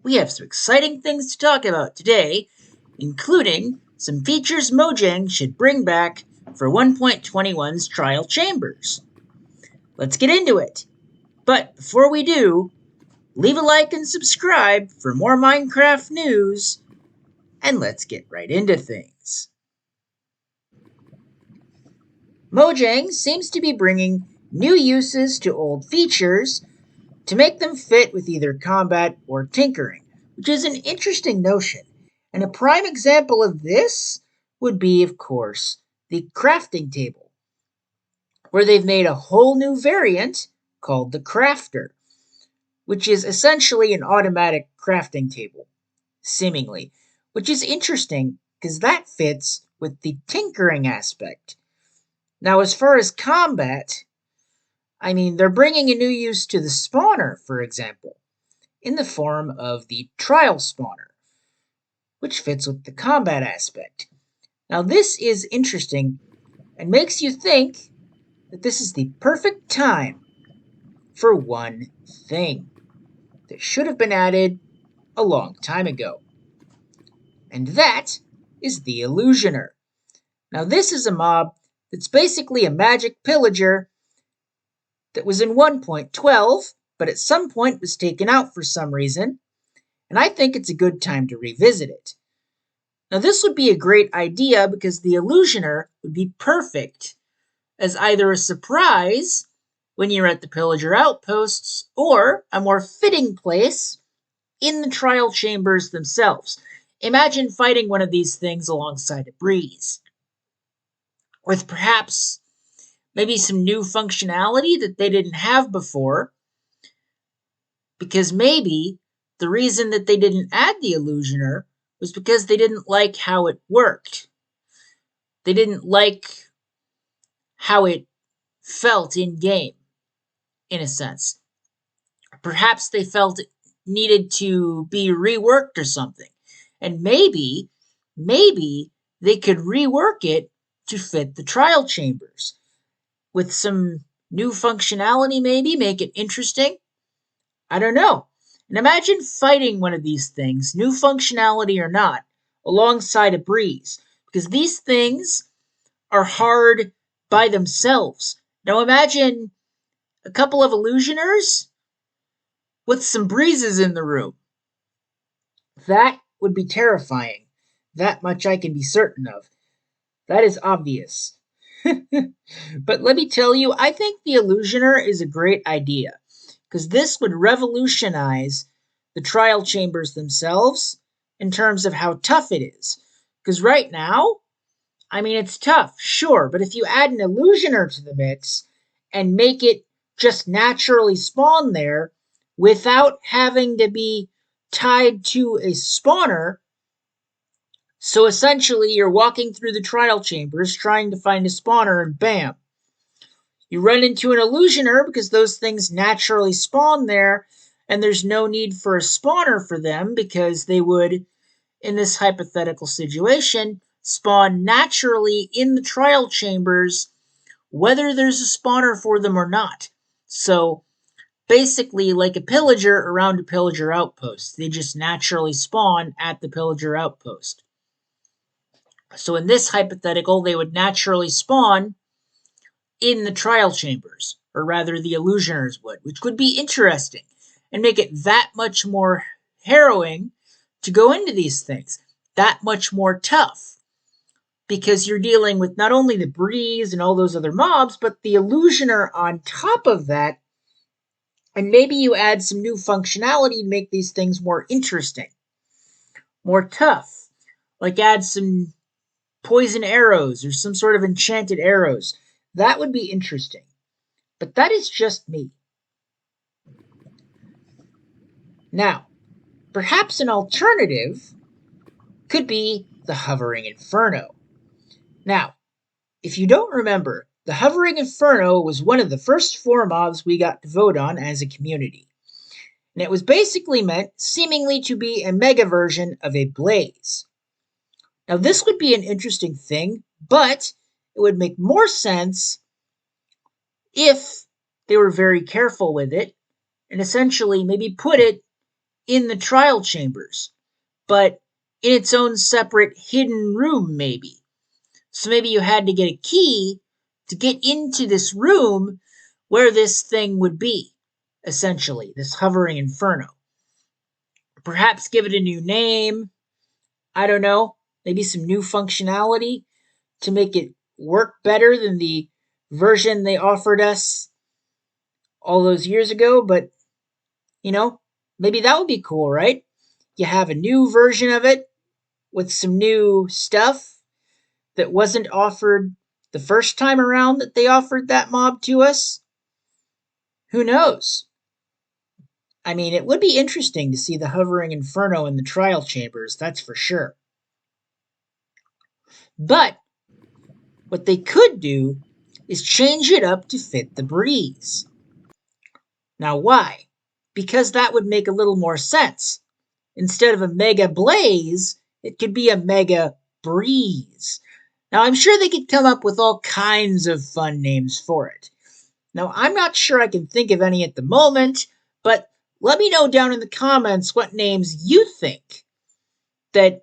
We have some exciting things to talk about today, including some features Mojang should bring back for 1.21's trial chambers. Let's get into it. But before we do, leave a like and subscribe for more Minecraft news, and let's get right into things. Mojang seems to be bringing new uses to old features to make them fit with either combat or tinkering, which is an interesting notion. And a prime example of this would be, of course, the crafting table, where they've made a whole new variant called the crafter, which is essentially an automatic crafting table, seemingly, which is interesting because that fits with the tinkering aspect. Now, as far as combat, they're bringing a new use to the spawner, for example, in the form of the trial spawner, which fits with the combat aspect. Now, this is interesting and makes you think that this is the perfect time for one thing that should have been added a long time ago. And that is the Illusioner. Now, this is a mob that's basically a magic pillager that was in 1.12, but at some point was taken out for some reason, and I think it's a good time to revisit it. Now, this would be a great idea because the Illusioner would be perfect as either a surprise when you're at the pillager outposts or a more fitting place in the trial chambers themselves. Imagine fighting one of these things alongside a breeze, with perhaps maybe some new functionality that they didn't have before, because maybe the reason that they didn't add the Illusioner was because they didn't like how it worked. They didn't like how it felt in game, in a sense. Perhaps they felt it needed to be reworked or something. And maybe they could rework it to fit the trial chambers with some new functionality, maybe make it interesting. I don't know. And imagine fighting one of these things, new functionality or not, alongside a breeze, because these things are hard by themselves. Now imagine a couple of illusioners with some breezes in the room. That would be terrifying. That much I can be certain of. That is obvious. But let me tell you, I think the Illusioner is a great idea, because this would revolutionize the trial chambers themselves in terms of how tough it is. Because right now, it's tough, sure, but if you add an Illusioner to the mix and make it just naturally spawn there without having to be tied to a spawner, so essentially you're walking through the trial chambers trying to find a spawner and bam, you run into an Illusioner because those things naturally spawn there, and there's no need for a spawner for them because they would, in this hypothetical situation, spawn naturally in the trial chambers whether there's a spawner for them or not. So basically like a pillager around a pillager outpost. They just naturally spawn at the pillager outpost. So in this hypothetical, they would naturally spawn in the trial chambers, or rather the Illusioners would, which would be interesting and make it that much more harrowing to go into these things, that much more tough, because you're dealing with not only the breeze and all those other mobs, but the Illusioner on top of that, and maybe you add some new functionality to make these things more interesting, more tough, like add some poison arrows or some sort of enchanted arrows. That would be interesting. But that is just me. Now, perhaps an alternative could be the hovering inferno. Now, if you don't remember, the hovering inferno was one of the first 4 mobs we got to vote on as a community. And it was basically meant seemingly to be a mega version of a blaze. Now, this would be an interesting thing, but it would make more sense if they were very careful with it and essentially maybe put it in the trial chambers, but in its own separate hidden room, maybe. So maybe you had to get a key to get into this room where this thing would be, essentially, this hovering inferno. Perhaps give it a new name. I don't know. Maybe some new functionality to make it work better than the version they offered us all those years ago. But, you know, maybe that would be cool, right? You have a new version of it with some new stuff that wasn't offered the first time around that they offered that mob to us. Who knows? I mean, it would be interesting to see the hovering inferno in the trial chambers, that's for sure. But what they could do is change it up to fit the breeze. Now, why? Because that would make a little more sense. Instead of a mega blaze, it could be a mega breeze. Now, I'm sure they could come up with all kinds of fun names for it. Now, I'm not sure I can think of any at the moment, but let me know down in the comments what names you think that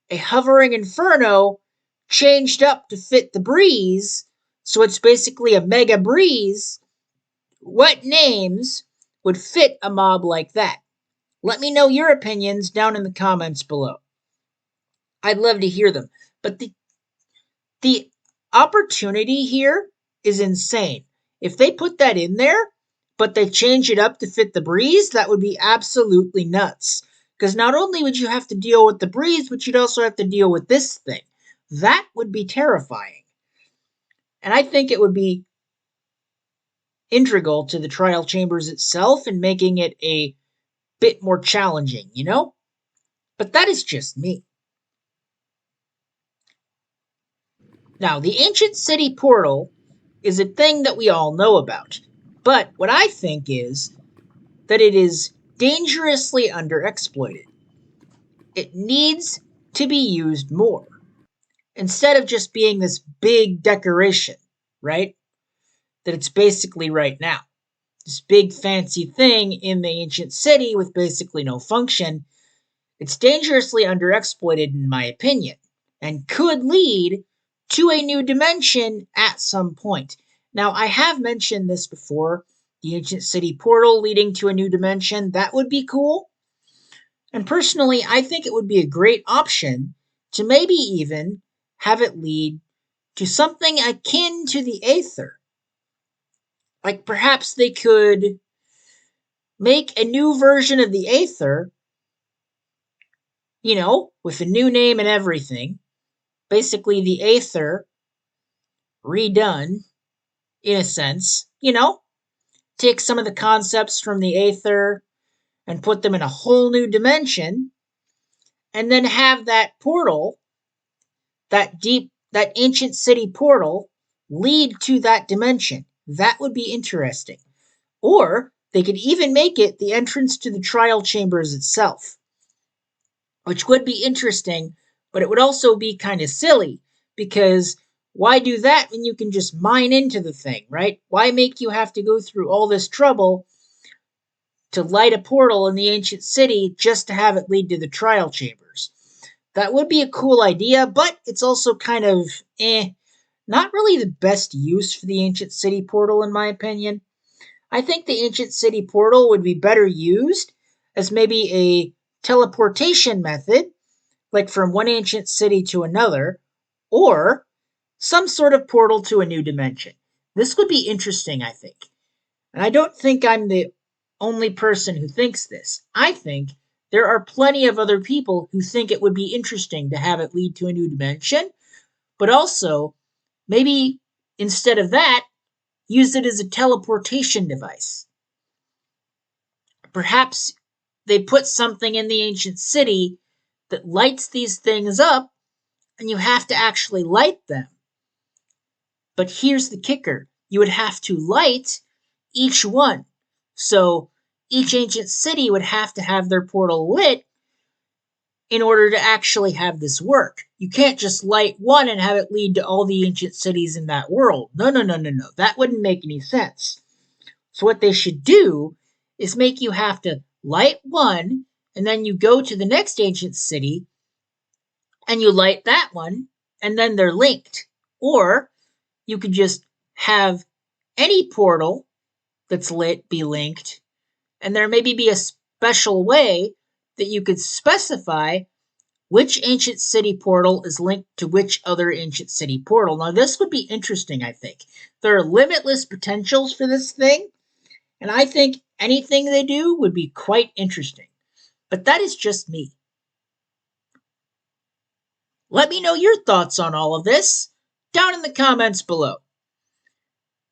a hovering inferno changed up to fit the breeze, so it's basically a mega breeze. What names would fit a mob like that? Let me know your opinions down in the comments below. I'd love to hear them. But the opportunity here is insane. If they put that in there, but they change it up to fit the breeze, that would be absolutely nuts. Because not only would you have to deal with the breeze, but you'd also have to deal with this thing. That would be terrifying. And I think it would be integral to the trial chambers itself and making it a bit more challenging, you know? But that is just me. Now, the ancient city portal is a thing that we all know about. But what I think is that it is dangerously underexploited. It needs to be used more. Instead of just being this big decoration, right? That it's basically right now. This big fancy thing in the ancient city with basically no function. It's dangerously underexploited, in my opinion, and could lead to a new dimension at some point. Now, I have mentioned this before, the ancient city portal leading to a new dimension. That would be cool. And personally, I think it would be a great option to maybe even have it lead to something akin to the Aether. Like perhaps they could make a new version of the Aether, with a new name and everything. Basically, the Aether redone, in a sense, take some of the concepts from the Aether and put them in a whole new dimension, and then have that portal, that ancient city portal, lead to that dimension. That would be interesting. Or they could even make it the entrance to the trial chambers itself, which would be interesting, but it would also be kind of silly, because why do that when you can just mine into the thing, right? Why make you have to go through all this trouble to light a portal in the ancient city just to have it lead to the trial chambers? That would be a cool idea, but it's also kind of not really the best use for the ancient city portal, in my opinion. I think the ancient city portal would be better used as maybe a teleportation method, like from one ancient city to another, or some sort of portal to a new dimension. This would be interesting, I think. And I don't think I'm the only person who thinks this. I think there are plenty of other people who think it would be interesting to have it lead to a new dimension, but also, maybe instead of that, use it as a teleportation device. Perhaps they put something in the ancient city that lights these things up, and you have to actually light them. But here's the kicker. You would have to light each one. So each ancient city would have to have their portal lit in order to actually have this work. You can't just light one and have it lead to all the ancient cities in that world. No. That wouldn't make any sense. So what they should do is make you have to light one and then you go to the next ancient city and you light that one, and then they're linked. Or you could just have any portal that's lit be linked, and there maybe be a special way that you could specify which ancient city portal is linked to which other ancient city portal. Now, this would be interesting, I think. There are limitless potentials for this thing, and I think anything they do would be quite interesting. But that is just me. Let me know your thoughts on all of this down in the comments below.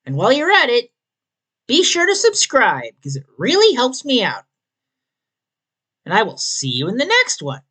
And while you're at it, be sure to subscribe because it really helps me out. And I will see you in the next one.